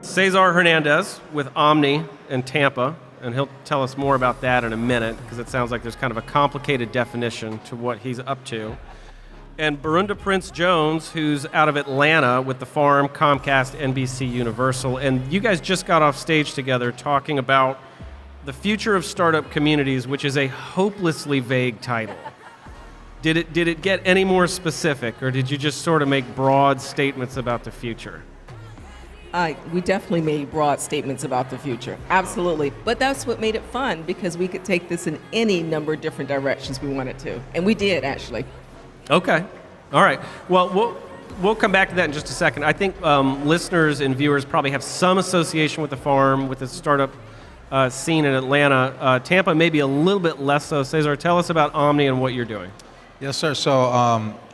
Cesar Hernandez with Omni in Tampa, and he'll tell us more about that in a minute because it sounds like there's kind of a complicated definition to what he's up to. And Burunda Prince Jones, who's out of Atlanta with The Farm, Comcast, NBC Universal. And you guys just got off stage together talking about the future of startup communities, which is a hopelessly vague title. Did it get any more specific, or did you just sort of make broad statements about the future? We definitely made broad statements about the future, absolutely. But that's what made it fun, because we could take this in any number of different directions we wanted to. And we did, actually. Okay. All right. Well, we'll come back to that in just a second. I think listeners and viewers probably have some association with The Farm, with the startup scene in Atlanta. Tampa maybe a little bit less so. Cesar, tell us about Omni and what you're doing. Yes, sir. So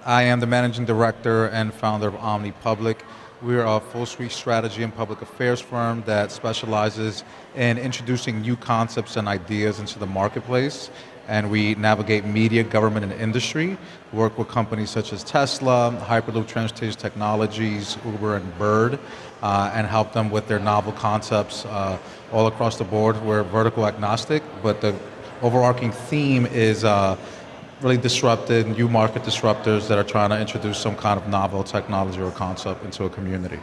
I am the managing director and founder of Omni Public. We're a full suite strategy and public affairs firm that specializes in introducing new concepts and ideas into the marketplace. And we navigate media, government, and industry, work with companies such as Tesla, Hyperloop Transportation Technologies, Uber, and Bird, and help them with their novel concepts all across the board. We're vertical agnostic, but the overarching theme is really disrupted, new market disruptors that are trying to introduce some kind of novel technology or concept into a community.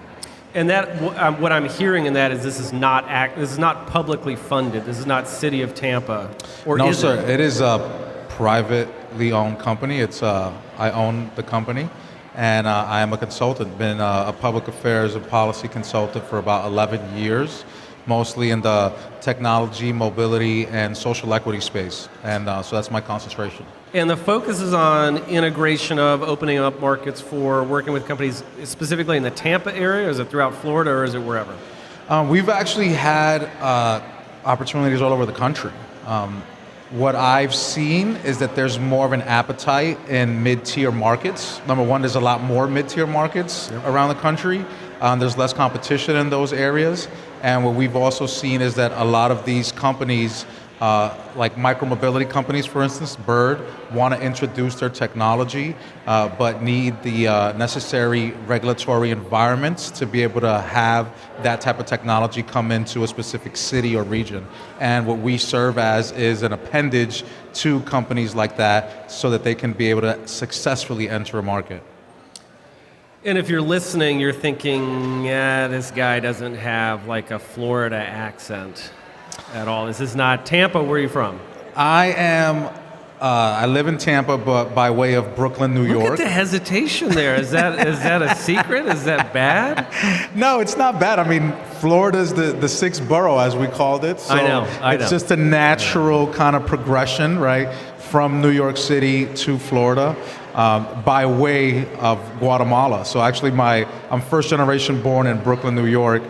And that, what I'm hearing in that is this is not publicly funded. This is not City of Tampa, or no, is sir. it? It is a privately owned company. It's I own the company, and I am a consultant. Been a public affairs and policy consultant for about 11 years. Mostly in the technology, mobility, and social equity space. And so that's my concentration. And the focus is on integration of opening up markets for working with companies specifically in the Tampa area, or is it throughout Florida, or is it wherever? We've actually had opportunities all over the country. What I've seen is that there's more of an appetite in mid-tier markets. Number one, there's a lot more mid-tier markets around the country. There's less competition in those areas. And what we've also seen is that a lot of these companies, like micromobility companies, for instance, Bird, want to introduce their technology, but need the necessary regulatory environments to be able to have that type of technology come into a specific city or region. And what we serve as is an appendage to companies like that so that they can be able to successfully enter a market. And if you're listening, you're thinking, yeah, this guy doesn't have like a Florida accent at all. This is not Tampa. Where are you from? I live in Tampa, but by way of Brooklyn, New York. Look at the hesitation there. Is that a secret? Is that bad? No, it's not bad. I mean, Florida's the sixth borough, as we called it. So I know. It's just a natural kind of progression, right, from New York City to Florida. By way of Guatemala. So actually I'm first generation born in Brooklyn, New York.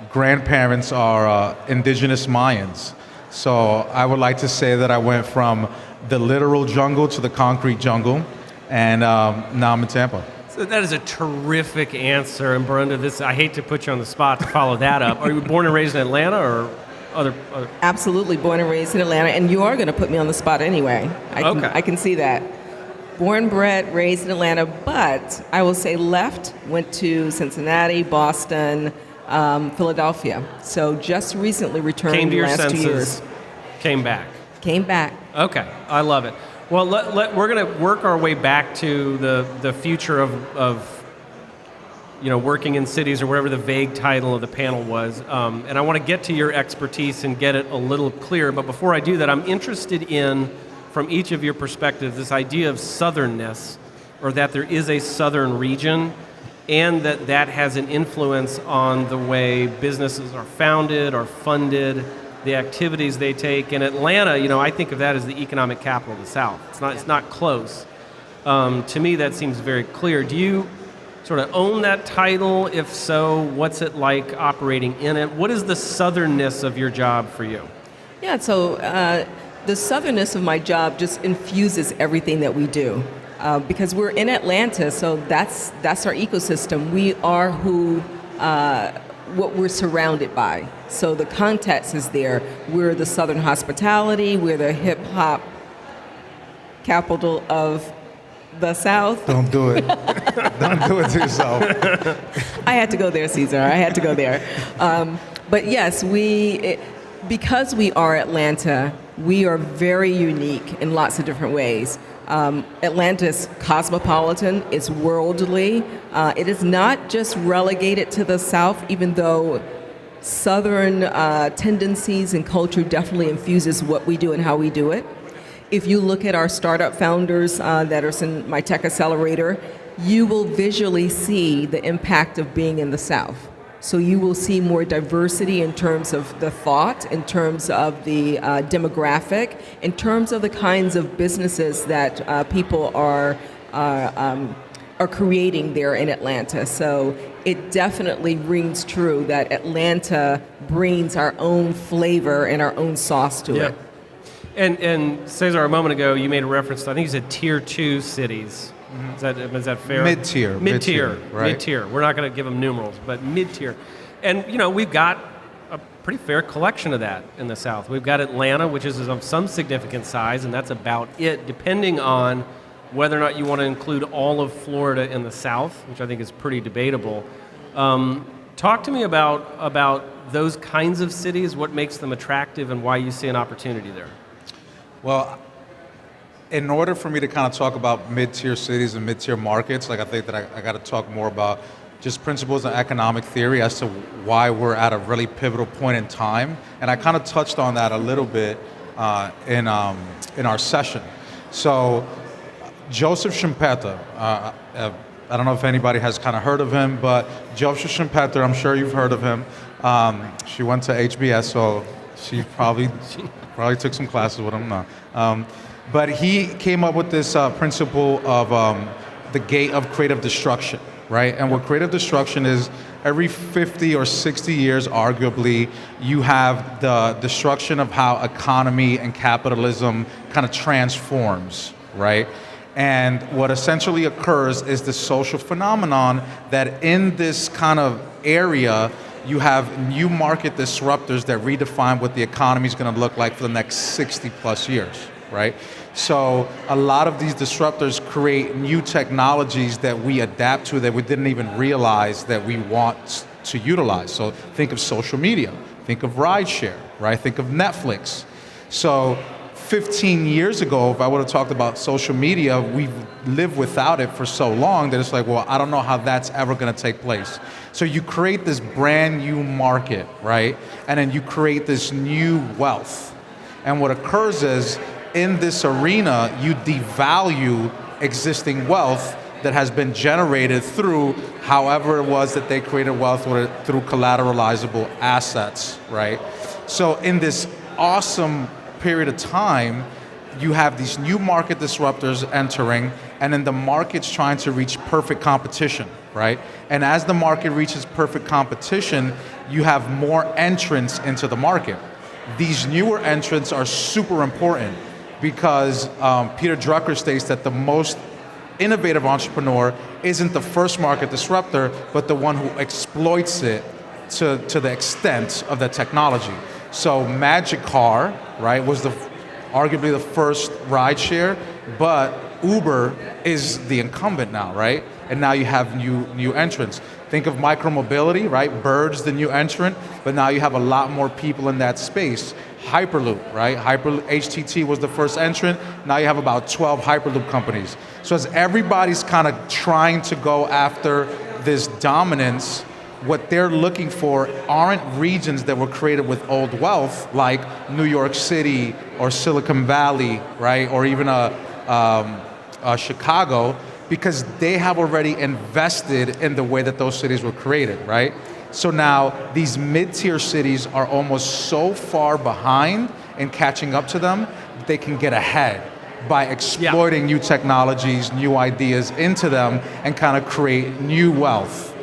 Grandparents are indigenous Mayans. So I would like to say that I went from the literal jungle to the concrete jungle, and now I'm in Tampa. So that is a terrific answer. And Burunda, I hate to put you on the spot to follow that up. Are you born and raised in Atlanta or other? Absolutely, born and raised in Atlanta, and you are going to put me on the spot anyway. I can see that. Born, bred, raised in Atlanta, but I will say went to Cincinnati, Boston, Philadelphia. So just recently returned Came to your last senses, 2 years. Came back. Came back. Okay, I love it. Well, we're going to work our way back to the future of working in cities, or whatever the vague title of the panel was. And I want to get to your expertise and get it a little clearer. But before I do that, I'm interested in, from each of your perspectives, this idea of southernness, or that there is a southern region, and that has an influence on the way businesses are founded or funded, the activities they take. In Atlanta, I think of that as the economic capital of the South. It's not close. To me, that seems very clear. Do you sort of own that title? If so, what's it like operating in it? What is the southernness of your job for you? Yeah, so the southernness of my job just infuses everything that we do. Because we're in Atlanta, so that's our ecosystem. We are who what we're surrounded by. So the context is there. We're the Southern hospitality. We're the hip hop capital of the South. Don't do it. Don't do it to yourself. I had to go there, Cesar. I had to go there. But yes, because we are Atlanta, we are very unique in lots of different ways. Atlanta is cosmopolitan, it's worldly. It is not just relegated to the South, even though Southern tendencies and culture definitely infuses what we do and how we do it. If you look at our startup founders that are in my tech accelerator, you will visually see the impact of being in the South. So you will see more diversity in terms of the thought, in terms of the demographic, in terms of the kinds of businesses that people are creating there in Atlanta. So it definitely rings true that Atlanta brings our own flavor and our own sauce to it. And Cesar, a moment ago, you made a reference to, I think you said tier 2 cities. Mm-hmm. Is that fair? Mid-tier. Mid-tier, right? Mid-tier. We're not going to give them numerals, but mid-tier. And, we've got a pretty fair collection of that in the South. We've got Atlanta, which is of some significant size, and that's about it, depending on whether or not you want to include all of Florida in the South, which I think is pretty debatable. Talk to me about those kinds of cities, what makes them attractive, and why you see an opportunity there. Well, in order for me to kind of talk about mid-tier cities and mid-tier markets, I think that I got to talk more about just principles of economic theory as to why we're at a really pivotal point in time. And I kind of touched on that a little bit in our session. So Joseph Schumpeter, I don't know if anybody has kind of heard of him, but Joseph Schumpeter, I'm sure you've heard of him. She went to HBS, so she probably took some classes with him. No. But he came up with this principle of the gate of creative destruction, right? And what creative destruction is, every 50 or 60 years, arguably, you have the destruction of how economy and capitalism kind of transforms, right? And what essentially occurs is the social phenomenon that in this kind of area, you have new market disruptors that redefine what the economy is going to look like for the next 60 plus years, right? So a lot of these disruptors create new technologies that we adapt to that we didn't even realize that we want to utilize. So think of social media, think of rideshare, right? Think of Netflix. So 15 years ago, if I would have talked about social media, we've lived without it for so long that it's like, well, I don't know how that's ever going to take place. So you create this brand new market, right? And then you create this new wealth. And what occurs is, in this arena, you devalue existing wealth that has been generated through however it was that they created wealth through collateralizable assets, right? So in this awesome period of time, you have these new market disruptors entering, and then the market's trying to reach perfect competition, right? And as the market reaches perfect competition, you have more entrants into the market. These newer entrants are super important because Peter Drucker states that the most innovative entrepreneur isn't the first market disruptor, but the one who exploits it to the extent of the technology. So Magic Car, right, was arguably the first rideshare, but Uber is the incumbent now, right? And now you have new entrants. Think of micromobility, right? Bird's the new entrant, but now you have a lot more people in that space. Hyperloop, right? HTT was the first entrant. Now you have about 12 Hyperloop companies. So as everybody's kind of trying to go after this dominance, what they're looking for aren't regions that were created with old wealth, like New York City or Silicon Valley, right? Or even Chicago, because they have already invested in the way that those cities were created, right? So now these mid-tier cities are almost so far behind in catching up to them, they can get ahead by exploiting new technologies, new ideas into them, and kind of create new wealth.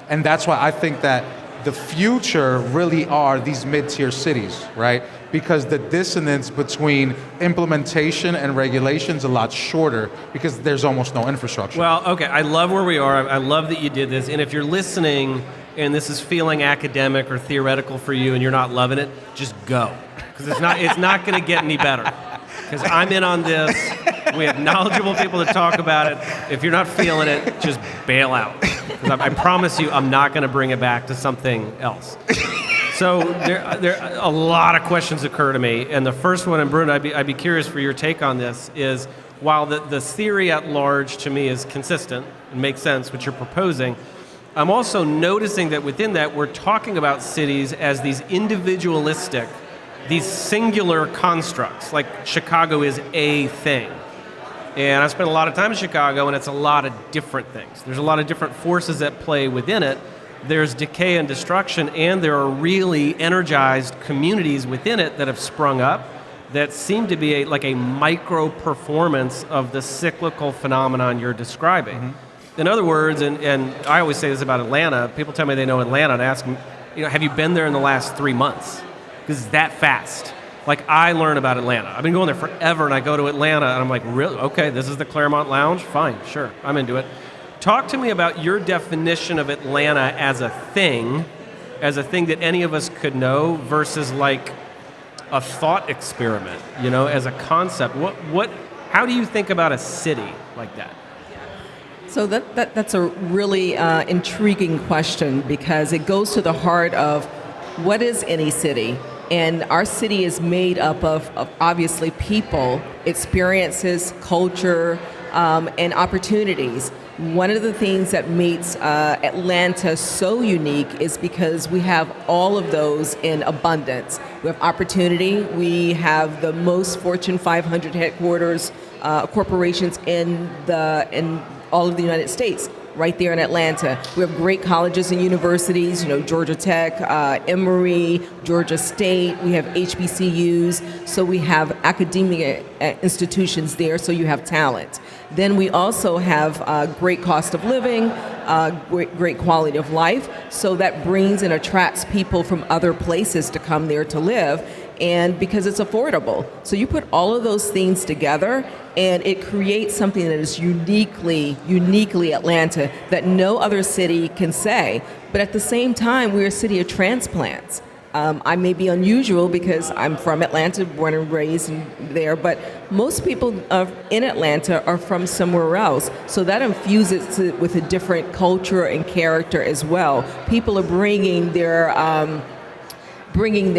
And that's why I think that the future really are these mid-tier cities, right? Because the dissonance between implementation and regulation is a lot shorter because there's almost no infrastructure. Well, okay, I love where we are. I love that you did this. And if you're listening, and this is feeling academic or theoretical for you and you're not loving it, just go. Because it's not going to get any better. Because I'm in on this. We have knowledgeable people to talk about it. If you're not feeling it, just bail out. Because I promise you, I'm not going to bring it back to something else. So there a lot of questions occur to me. And the first one, and Burunda, I'd be curious for your take on this, is while the theory at large to me is consistent and makes sense, what you're proposing, I'm also noticing that within that, we're talking about cities as these individualistic, these singular constructs, like Chicago is a thing. And I spent a lot of time in Chicago, and it's a lot of different things. There's a lot of different forces at play within it. There's decay and destruction, and there are really energized communities within it that have sprung up that seem to be like a micro performance of the cyclical phenomenon you're describing. Mm-hmm. In other words, and I always say this about Atlanta, people tell me they know Atlanta, and I ask them, have you been there in the last 3 months? Because it's that fast. Like, I learn about Atlanta. I've been going there forever, and I go to Atlanta, and I'm like, really? Okay, this is the Claremont Lounge? Fine, sure, I'm into it. Talk to me about your definition of Atlanta as a thing that any of us could know versus like a thought experiment, as a concept. How do you think about a city like that? So that's a really intriguing question, because it goes to the heart of what is any city? And our city is made up of obviously people, experiences, culture, and opportunities. One of the things that makes Atlanta so unique is because we have all of those in abundance. We have opportunity. We have the most Fortune 500 headquarters corporations in all of the United States, right there in Atlanta. We have great colleges and universities, Georgia Tech, Emory, Georgia State. We have HBCUs. So we have academic institutions there, so you have talent. Then we also have great cost of living, great quality of life. So that brings and attracts people from other places to come there to live, and because it's affordable. So you put all of those things together, and it creates something that is uniquely Atlanta that no other city can say. But at the same time, we're a city of transplants. I may be unusual because I'm from Atlanta, born and raised there, but most people in Atlanta are from somewhere else. So that infuses it with a different culture and character as well. People are bringing their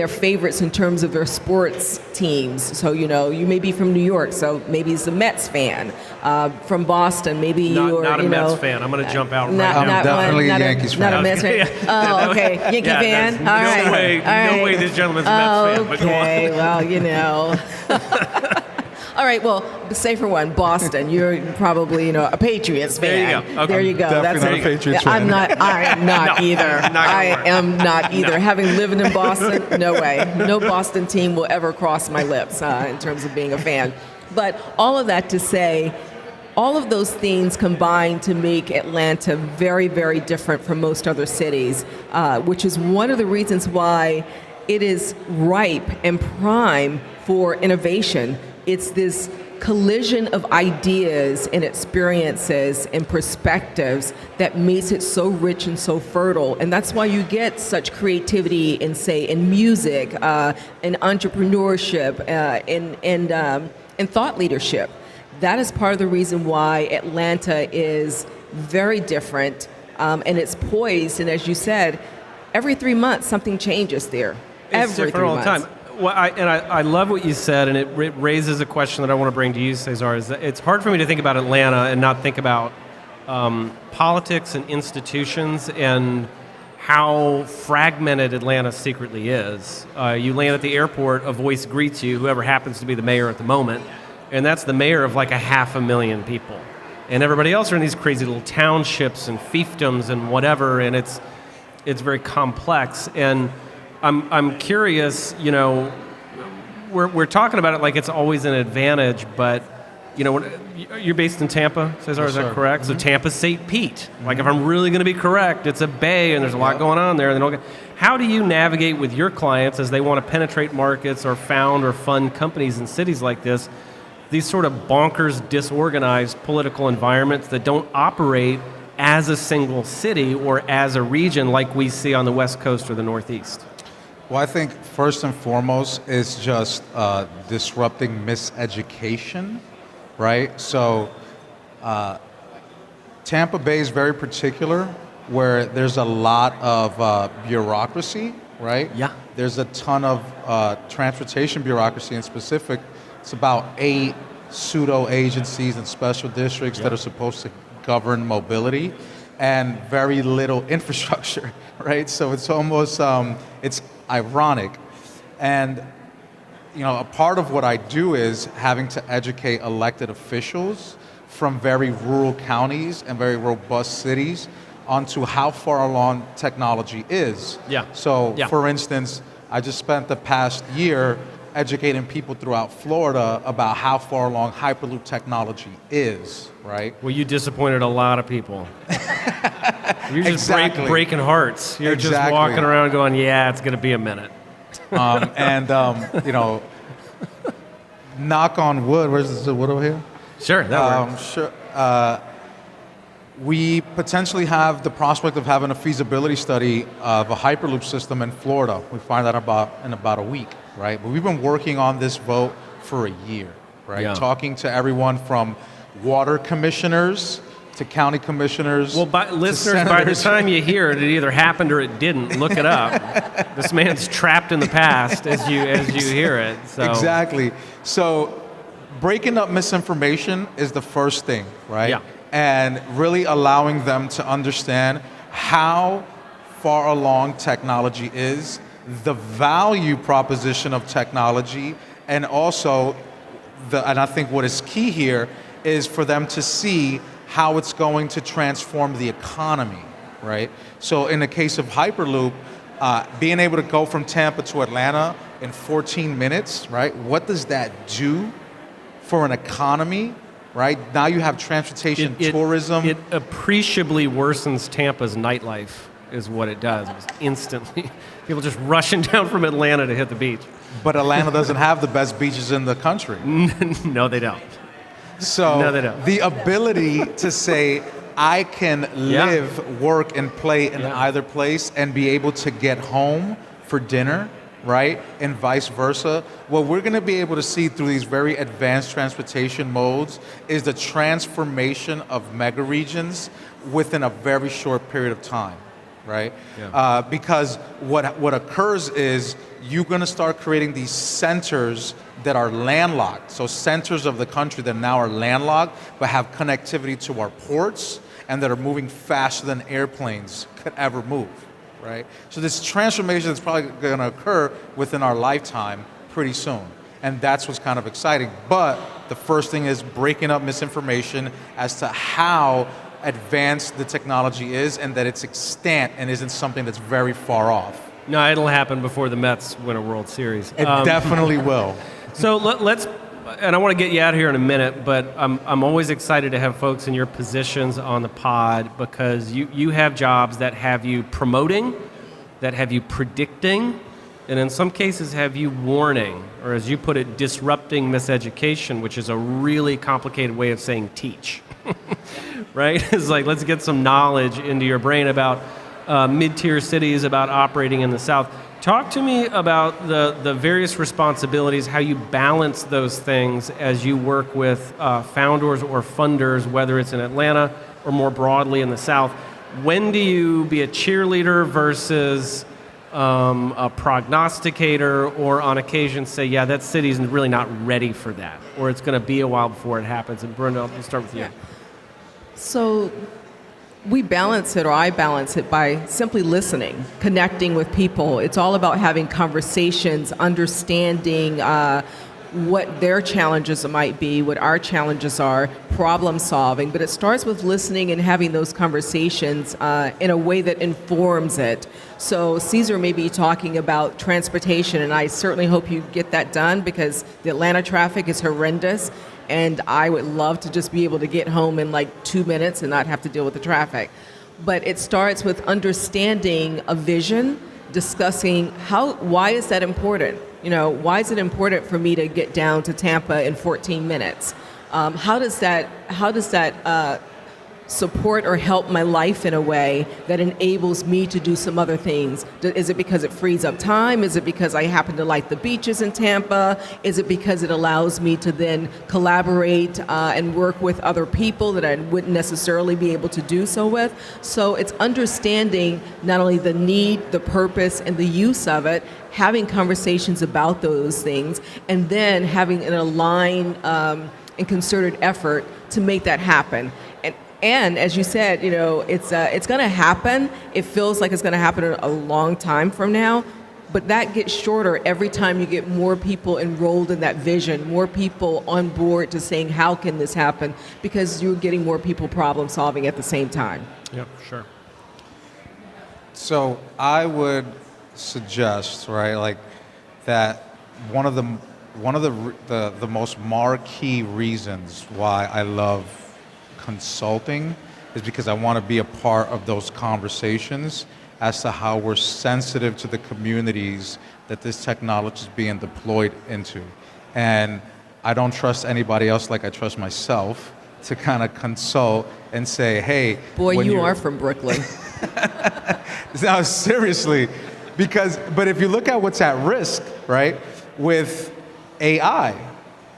favorites in terms of their sports teams. So, you may be from New York, so maybe he's a Mets fan. From Boston, maybe you're not a Mets fan. I'm going to jump out right now. I'm definitely a Yankees fan. Not a Mets fan? Oh, okay. Yankee fan? All right. No way this gentleman's a Mets fan. But Okay, well, All right, well, safer one, Boston. You're probably, a Patriots fan. There you go. Okay. There you go. Definitely not a Patriots fan. I am not either. I am not either. No. Having lived in Boston, no way. No Boston team will ever cross my lips in terms of being a fan. But all of that to say, all of those things combine to make Atlanta very, very different from most other cities, which is one of the reasons why it is ripe and prime for innovation. It's this collision of ideas and experiences and perspectives that makes it so rich and so fertile. And that's why you get such creativity in music, in entrepreneurship, in thought leadership. That is part of the reason why Atlanta is very different, and it's poised. And as you said, every 3 months something changes there. It's every different 3 all months. the time. Well, I love what you said, and it raises a question that I want to bring to you, Cesar. Is that it's hard for me to think about Atlanta and not think about politics and institutions and how fragmented Atlanta secretly is. You land at the airport, a voice greets you, whoever happens to be the mayor at the moment, and that's the mayor of like 500,000 people. And everybody else are in these crazy little townships and fiefdoms and whatever, and it's very complex. And I'm curious, we're talking about it like it's always an advantage, but, you're based in Tampa, Cesar, Yes, is that sir. correct? Mm-hmm. So Tampa's St. Pete. Like, if I'm really going to be correct, it's a bay and there's a lot going on there. And how do you navigate with your clients as they want to penetrate markets or found or fund companies in cities like this, these sort of bonkers, disorganized political environments that don't operate as a single city or as a region like we see on the West Coast or the Northeast? Well, I think first and foremost is just disrupting miseducation, right? So Tampa Bay is very particular, where there's a lot of bureaucracy, right? Yeah. There's a ton of transportation bureaucracy in specific. It's about 8 pseudo agencies and special districts that are supposed to govern mobility, and very little infrastructure, right? So it's almost, it's ironic. And, you know, a part of what I do is having to educate elected officials from very rural counties and very robust cities onto how far along technology is. Yeah. So, Yeah. for instance, I just spent the past year educating people throughout Florida about how far along Hyperloop technology is, right? Well, you disappointed a lot of people. You're just Exactly. breaking hearts. You're just Exactly. walking around going, yeah, it's going to be a minute. You know, knock on wood. Where's the wood over here? Sure, that works. Sure. We potentially have the prospect of having a feasibility study of a Hyperloop system in Florida. We find that in about a week, right? But we've been working on this vote for a year, right? Yeah. Talking to everyone from water commissioners to county commissioners. Well, listeners, by the senators. time you hear it, it either happened or it didn't. Look it up. This man's trapped in the past as you hear it. So. Exactly. So breaking up misinformation is the first thing, right? Yeah. And really allowing them to understand how far along technology is, the value proposition of technology, and also, and I think what is key here is for them to see how it's going to transform the economy, right? So in the case of Hyperloop, being able to go from Tampa to Atlanta in 14 minutes, right? What does that do for an economy, right? Now you have transportation, tourism. It appreciably worsens Tampa's nightlife, is what it does. It's instantly. People just rushing down from Atlanta to hit the beach. But Atlanta doesn't have the best beaches in the country. No, they don't. So No, they don't. the ability to say, I can Yeah. live, work, and play in Yeah. either place and be able to get home for dinner, right? And vice versa. What we're going to be able to see through these very advanced transportation modes is the transformation of mega regions within a very short period of time, right? Yeah. Because what occurs is you're going to start creating these centers that are landlocked. So centers of the country that now are landlocked, but have connectivity to our ports and that are moving faster than airplanes could ever move, right? So this transformation is probably going to occur within our lifetime pretty soon. And that's what's kind of exciting. But the first thing is breaking up misinformation as to how advanced the technology is and that it's extant and isn't something that's very far off. No, it'll happen before the Mets win a World Series. It definitely will. So let's, and I want to get you out of here in a minute, but I'm always excited to have folks in your positions on the pod because you have jobs that have you promoting, that have you predicting, and in some cases have you warning, or as you put it, disrupting miseducation, which is a really complicated way of saying teach. Right? It's like, let's get some knowledge into your brain about mid-tier cities, about operating in the South. Talk to me about the various responsibilities, how you balance those things as you work with founders or funders, whether it's in Atlanta or more broadly in the South. When do you be a cheerleader versus a prognosticator, or on occasion say, yeah, that city's really not ready for that, or it's going to be a while before it happens? And Burunda, I'll start with you. Yeah. So we balance it, or I balance it, by simply listening, connecting with people. It's all about having conversations, understanding what their challenges might be, what our challenges are, problem solving. But it starts with listening and having those conversations in a way that informs it. So Cesar may be talking about transportation, and I certainly hope you get that done because the Atlanta traffic is horrendous. And I would love to just be able to get home in like 2 minutes and not have to deal with the traffic. But it starts with understanding a vision, discussing why is that important? You know, why is it important for me to get down to Tampa in 14 minutes? How does that support or help my life in a way that enables me to do some other things? Is it because it frees up time? Is it because I happen to like the beaches in Tampa? Is it because it allows me to then collaborate and work with other people that I wouldn't necessarily be able to do so with? So it's understanding not only the need, the purpose, and the use of it, having conversations about those things, and then having an aligned and concerted effort to make that happen. And as you said, it's going to happen. It feels like it's going to happen a long time from now, but that gets shorter every time you get more people enrolled in that vision, more people on board to saying, how can this happen? Because you're getting more people problem solving at the same time. Yep, sure. So I would suggest, right, like that one of the most marquee reasons why I love consulting is because I want to be a part of those conversations as to how we're sensitive to the communities that this technology is being deployed into. And I don't trust anybody else like I trust myself to kind of consult and say, hey. Boy, you are from Brooklyn. No, seriously. But if you look at what's at risk, right, with AI,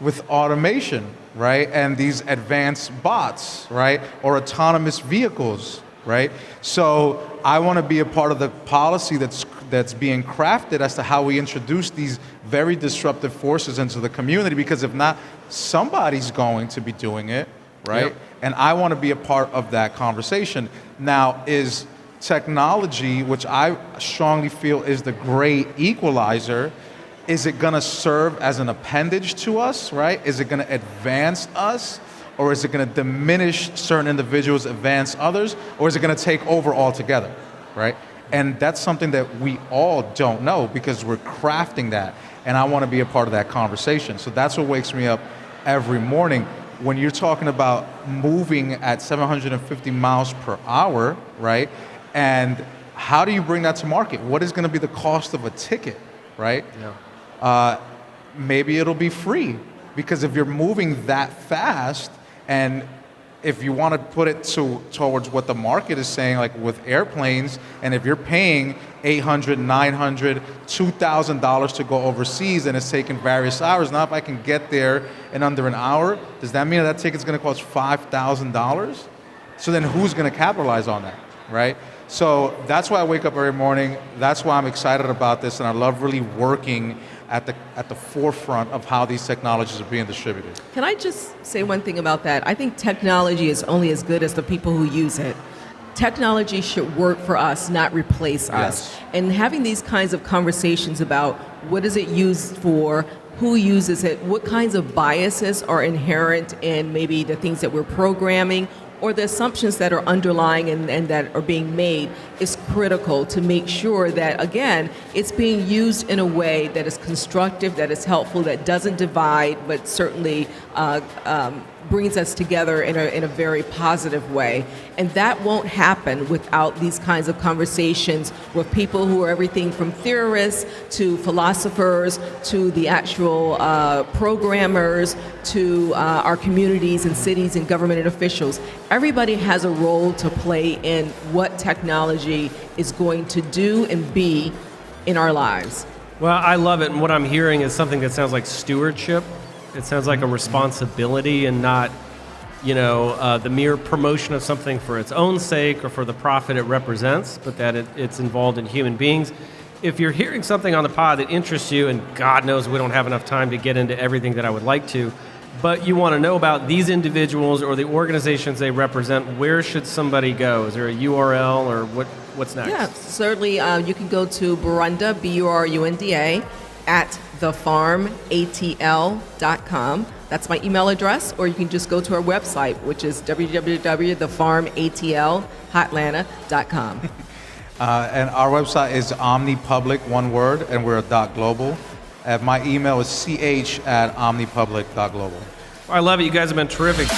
with automation, right, and these advanced bots, right, or autonomous vehicles, right? So I want to be a part of the policy that's being crafted as to how we introduce these very disruptive forces into the community, because if not, somebody's going to be doing it, right? Yep. And I want to be a part of that conversation. Now, is technology, which I strongly feel is the great equalizer, is it going to serve as an appendage to us, right? Is it going to advance us? Or is it going to diminish certain individuals, advance others? Or is it going to take over altogether, right? And that's something that we all don't know because we're crafting that. And I want to be a part of that conversation. So that's what wakes me up every morning. When you're talking about moving at 750 miles per hour, right? And how do you bring that to market? What is going to be the cost of a ticket, right? Yeah. Maybe it'll be free, because if you're moving that fast, and if you want to put it towards what the market is saying, like with airplanes, and if you're paying $800, $900, $2,000 to go overseas, and it's taking various hours, now if I can get there in under an hour, does that mean that ticket's going to cost $5,000? So then who's going to capitalize on that, right? So that's why I wake up every morning. That's why I'm excited about this, and I love really working at the forefront of how these technologies are being distributed. Can I just say one thing about that? I think technology is only as good as the people who use it. Technology should work for us, not replace us. Yes. And having these kinds of conversations about what is it used for, who uses it, what kinds of biases are inherent in maybe the things that we're programming, or the assumptions that are underlying and that are being made, is critical to make sure that, again, it's being used in a way that is constructive, that is helpful, that doesn't divide, but certainly brings us together in a very positive way. And that won't happen without these kinds of conversations with people who are everything from theorists to philosophers to the actual programmers to our communities and cities and government officials. Everybody has a role to play in what technology is going to do and be in our lives. Well, I love it, and what I'm hearing is something that sounds like stewardship. It sounds like a responsibility, and not, the mere promotion of something for its own sake or for the profit it represents, but that it's involved in human beings. If you're hearing something on the pod that interests you, and God knows we don't have enough time to get into everything that I would like to, but you want to know about these individuals or the organizations they represent, where should somebody go? Is there a URL, or what's next? Yeah, certainly you can go to Burunda, Burunda, at thefarmatl.com. That's my email address, or you can just go to our website, which is www.thefarmatl.hotlanta.com. And our website is Omni Public, one word, and we're a .global. And my email is ch@omnipublic.global. I love it. You guys have been terrific.